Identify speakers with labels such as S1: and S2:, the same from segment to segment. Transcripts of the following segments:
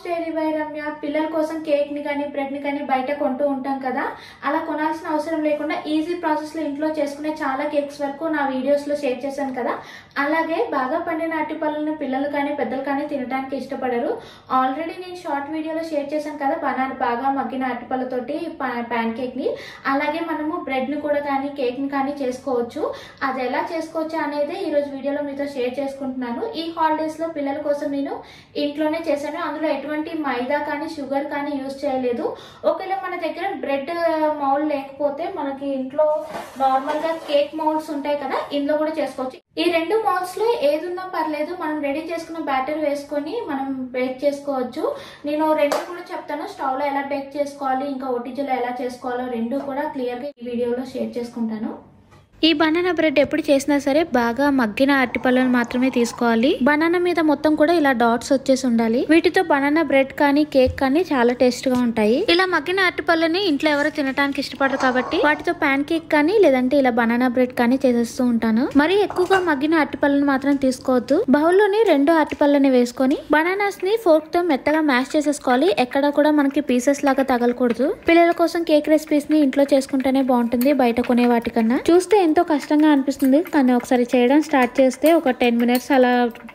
S1: Story by Ramya. పిల్లల కోసం cake ని కానీ బ్రెడ్ ని కానీ బయట కొంటూ ఉంటాం కదా, అలా కొనాల్సిన అవసరం లేకుండా ఈజీ ప్రాసెస్ లో ఇంట్లో చేసుకునే చాలా కేక్స్ వరకు నా వీడియోస్ లో షేర్ చేశాను కదా. అలాగే బాగా పండిన అరటిపళ్ళను పిల్లలు కానీ పెద్దలు కానీ తినడానికి ఇష్టపడరు. ఆల్రెడీ నేను షార్ట్ వీడియోలో షేర్ చేశాను కదా, బాగా మగ్గిన అరటిపళ్ళతోటి ప్యాన్ కేక్ ని. అలాగే మనము బ్రెడ్ ని కూడా కానీ కేక్ ని కానీ చేసుకోవచ్చు. అది ఎలా చేసుకోవచ్చు అనేది ఈ రోజు వీడియోలో మీతో షేర్ చేసుకుంటున్నాను. ఈ హాలిడేస్ లో పిల్లల కోసం నేను ఇంట్లోనే చేశాను. అందులో ఎటువంటి మైదా కానీ షుగర్ కానీ యూజ్ చేయలేదు. ఒకవేళ మన దగ్గర బ్రెడ్ మౌల్డ్ లేకపోతే మనకి ఇంట్లో నార్మల్ గా కేక్ మౌల్డ్స్ ఉంటాయి కదా, ఇందులో కూడా చేసుకోవచ్చు. ఈ రెండు మౌల్డ్స్ లో ఏది ఉన్నా పర్లేదు, మనం రెడీ చేసుకున్న బ్యాటర్ వేసుకొని మనం బేక్ చేసుకోవచ్చు. నేను రెండు కూడా చెప్తాను, స్టవ్ లో ఎలా బేక్ చేసుకోవాలి, ఇంకా ఓటీజీలో ఎలా చేసుకోవాలో రెండు కూడా క్లియర్ గా ఈ వీడియోలో షేర్ చేసుకుంటాను. ఈ బనానా బ్రెడ్ ఎప్పుడు చేసినా సరే బాగా మగ్గిన అరటిపళ్ళను మాత్రమే తీసుకోవాలి. బనానా మీద మొత్తం కూడా ఇలా డాట్స్ వచ్చేసి ఉండాలి. వీటితో బనానా బ్రెడ్ కానీ కేక్ కానీ చాలా టేస్ట్ గా ఉంటాయి. ఇలా మగ్గిన అరటిపళ్ళని ఇంట్లో ఎవరు తినడానికి ఇష్టపడరు కాబట్టి వాటితో ప్యాన్ కేక్ కానీ లేదంటే ఇలా బనానా బ్రెడ్ కానీ చేసేస్తూ ఉంటాను. మరి ఎక్కువగా మగ్గిన అరటిపళ్ళను మాత్రం తీసుకోవద్దు. బౌల్లోని రెండు అరటిపళ్ళని వేసుకొని బనానాస్ ని ఫోర్క్ తో మెత్తగా మ్యాష్ చేసేసుకోవాలి. ఎక్కడ కూడా మనకి పీసెస్ లాగా తగలకూడదు. పిల్లల కోసం కేక్ రెసిపీస్ ని ఇంట్లో చేసుకుంటేనే బాగుంటుంది బయట కొనే వాటికన్నా. చూస్తే ఎంతో కష్టంగా అనిపిస్తుంది, కానీ ఒకసారి చేయడం స్టార్ట్ చేస్తే ఒక 10 minutes అలా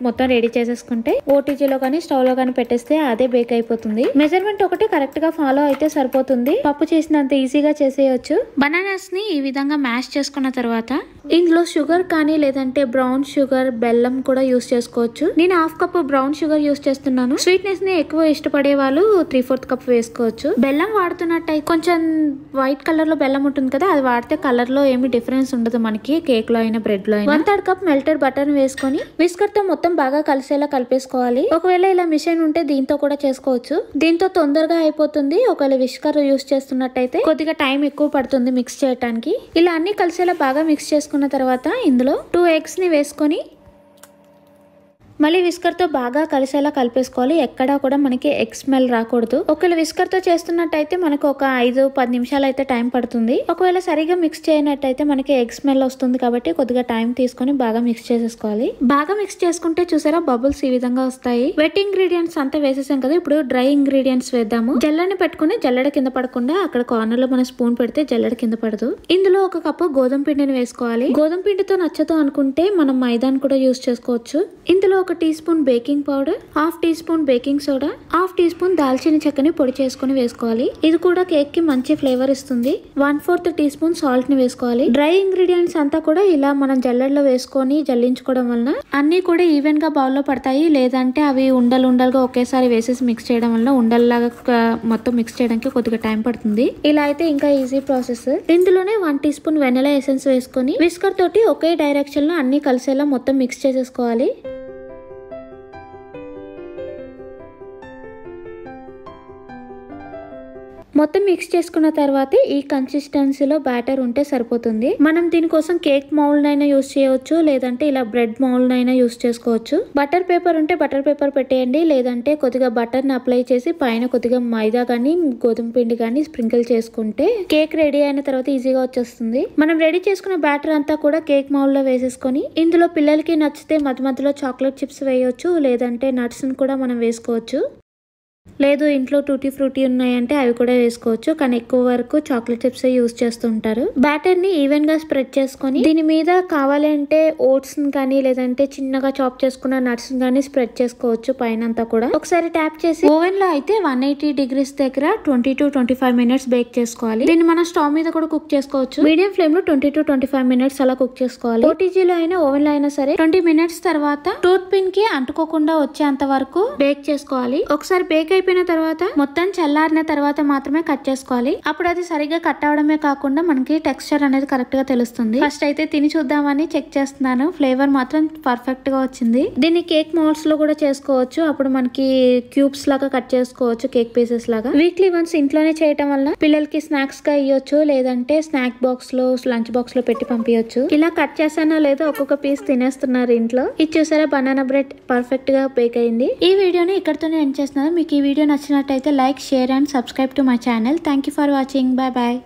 S1: మొత్తం రెడీ చేసేసుకుంటే ఓటీజీలో కానీ స్టవ్ లో కానీ పెట్టేస్తే అదే బేక్ అయిపోతుంది. మెజర్మెంట్ ఒకటి కరెక్ట్ గా ఫాలో అయితే సరిపోతుంది. పప్పు చేసినంత ఈజీగా చేసేయచ్చు. బనానాస్ ని ఈ విధంగా మ్యాష్ చేసుకున్న తర్వాత ఇందులో షుగర్ కానీ లేదంటే బ్రౌన్ షుగర్, బెల్లం కూడా యూస్ చేసుకోవచ్చు. నేను 1/2 cup బ్రౌన్ షుగర్ యూస్ చేస్తున్నాను. స్వీట్నెస్ ని ఎక్కువ ఇష్టపడే వాళ్ళు 3/4 cup వేసుకోవచ్చు. బెల్లం వాడుతున్నట్టయితే కొంచెం వైట్ కలర్ లో బెల్లం ఉంటుంది కదా, అది వాడితే కలర్ లో ఏమి డిఫరెన్స్ ఉండదు మనకి, కేక్ లో అయినా బ్రెడ్ లో అయినా. 1/3 cup మెల్టెడ్ బటర్ వేసుకొని విస్కర్ తో మొత్తం బాగా కలిసేలా కలిపేసుకోవాలి. ఒకవేళ ఇలా మిషన్ ఉంటే దీంతో కూడా చేసుకోవచ్చు. దీంతో తొందరగా అయిపోతుంది. ఒకవేళ విస్కర్ యూస్ చేస్తున్నట్టయితే కొద్దిగా టైం ఎక్కువ పడుతుంది మిక్స్ చేయడానికి. ఇలా అన్ని కలిసేలా బాగా మిక్స్ చేసుకున్న తర్వాత ఇందులో 2 eggs ని వేసుకొని మళ్ళీ విస్కర్ తో బాగా కలిసేలా కలిపేసుకోవాలి. ఎక్కడా కూడా మనకి ఎగ్ స్మెల్ రాకూడదు. ఒకవేళ విస్కర్ తో చేస్తున్నట్టయితే మనకు ఒక 5-10 నిమిషాలు అయితే టైం పడుతుంది. ఒకవేళ సరిగా మిక్స్ చేయనట్టయితే మనకి ఎగ్ స్మెల్ వస్తుంది కాబట్టి కొద్దిగా టైం తీసుకొని బాగా మిక్స్ చేసేసుకోవాలి. బాగా మిక్స్ చేసుకుంటే చూసారా బబుల్స్ ఈ విధంగా వస్తాయి. వెట్ ఇంగ్రీడియంట్స్ అంతా వేసేసాం కదా, ఇప్పుడు డ్రై ఇంగ్రీడియంట్స్ వేద్దాము. జల్లెడని పెట్టుకుని జల్లెడ కింద పడకుండా అక్కడ కార్నర్ లో మన స్పూన్ పెడితే జల్లెడ కింద పడదు. ఇందులో 1 cup గోధుమ పిండిని వేసుకోవాలి. గోధుమ పిండితో నచ్చదు అనుకుంటే మనం మైదాను కూడా యూస్ చేసుకోవచ్చు. ఇందులో 1 teaspoon baking powder, 1/2 teaspoon baking soda, 1/2 teaspoon దాల్చిన చెక్కని పొడి చేసుకుని వేసుకోవాలి. ఇది కూడా కేక్ కి మంచి ఫ్లేవర్ ఇస్తుంది. 1/4 teaspoon సాల్ట్ ని వేసుకోవాలి. డ్రై ఇంగ్రీడియంట్స్ అంతా కూడా ఇలా మనం జల్లెడలో వేసుకొని జల్లించుకోవడం వలన అన్ని కూడా ఈవెన్ గా బౌల్ లో పడతాయి. లేదంటే అవి ఉండలుగా ఒకేసారి వేసేసి మిక్స్ చేయడం వల్ల ఉండల్లాగా మొత్తం మిక్స్ చేయడానికి కొద్దిగా టైం పడుతుంది. ఇలా అయితే ఇంకా ఈజీ ప్రాసెస్. ఇందులోనే 1 teaspoon వెనిలా ఎసెన్స్ వేసుకొని విస్కర్ తోటి ఒకే డైరెక్షన్ లో అన్ని కలిసేలా మొత్తం మిక్స్ చేసేసుకోవాలి. మొత్తం మిక్స్ చేసుకున్న తర్వాత ఈ కన్సిస్టెన్సీలో బ్యాటర్ ఉంటే సరిపోతుంది. మనం దీనికోసం కేక్ మౌల్డ్ అయినా యూస్ చేయవచ్చు, లేదంటే ఇలా బ్రెడ్ మౌల్డ్ అయినా యూస్ చేసుకోవచ్చు. బటర్ పేపర్ ఉంటే బటర్ పేపర్ పెట్టేయండి, లేదంటే కొద్దిగా బటర్ ని అప్లై చేసి పైన కొద్దిగా మైదా కానీ గోధుమ పిండి కానీ స్ప్రింకిల్ చేసుకుంటే కేక్ రెడీ అయిన తర్వాత ఈజీగా వచ్చేస్తుంది. మనం రెడీ చేసుకున్న బ్యాటర్ అంతా కూడా కేక్ మౌల్డ్ లో వేసేసుకొని ఇందులో పిల్లలకి నచ్చితే మధ్యలో చాక్లెట్ చిప్స్ వేయొచ్చు, లేదంటే నట్స్ ని కూడా మనం వేసుకోవచ్చు. లేదు ఇంట్లో టూటీ ఫ్రూటీ ఉన్నాయంటే అవి కూడా వేసుకోవచ్చు, కానీ ఎక్కువ వరకు చాక్లెట్ చిప్స్ యూస్ చేస్తుంటారు. బ్యాటర్ ని ఈవెన్ గా స్ప్రెడ్ చేసుకొని దీని మీద కావాలంటే ఓట్స్ కానీ లేదంటే చిన్నగా చాప్ చేసుకున్న నట్స్ కానీ స్ప్రెడ్ చేసుకోవచ్చు పైన అంతా కూడా. ఒకసారి ట్యాప్ చేసి ఓవెన్ లో అయితే 180 degrees దగ్గర 20 to 25 minutes బేక్ చేసుకోవాలి. దీన్ని మనం స్టవ్ మీద కూడా కుక్ చేసుకోవచ్చు. మీడియం ఫ్లేమ్ లో 20 to 25 minutes అలా కుక్ చేసుకోవాలి. ఓటీజీలో అయినా ఓవెన్ లో అయినా సరే 20 minutes తర్వాత టూత్ పిన్ కి అంటుకోకుండా వచ్చేంత వరకు బేక్ చేసుకోవాలి. ఒకసారి బేక్ అయిపోయిన తర్వాత మొత్తం చల్లారిన తర్వాత మాత్రమే కట్ చేసుకోవాలి. అప్పుడు అది సరిగ్గా కట్ అవడమే కాకుండా మనకి టెక్స్చర్ అనేది కరెక్ట్ గా తెలుస్తుంది. ఫస్ట్ అయితే తిని చూద్దామని చెక్ చేస్తున్నాను. ఫ్లేవర్ మాత్రం పర్ఫెక్ట్ గా వచ్చింది. దీన్ని కేక్ మౌల్డ్స్ లో కూడా చేసుకోవచ్చు. అప్పుడు మనకి క్యూబ్స్ లాగా కట్ చేసుకోవచ్చు, కేక్ పీసెస్ లాగా. వీక్లీ వన్స్ ఇంట్లోనే చేయటం వల్ల పిల్లలకి స్నాక్స్ గా ఇవ్వచ్చు, లేదంటే స్నాక్ బాక్స్ లో లంచ్ బాక్స్ లో పెట్టి పంపించచ్చు. ఇలా కట్ చేసానో లేదో ఒక్కొక్క పీస్ తినేస్తున్నారు ఇంట్లో. ఇది చూసారా బనానా బ్రెడ్ పర్ఫెక్ట్ గా బేక్ అయింది. ఈ వీడియోని ఇక్కడతోనే ఎండ్ చేస్తున్నాను. మీకు ఈ వీడియో నచ్చినట్టయితే like, share and subscribe to my channel. Thank you for watching. Bye bye.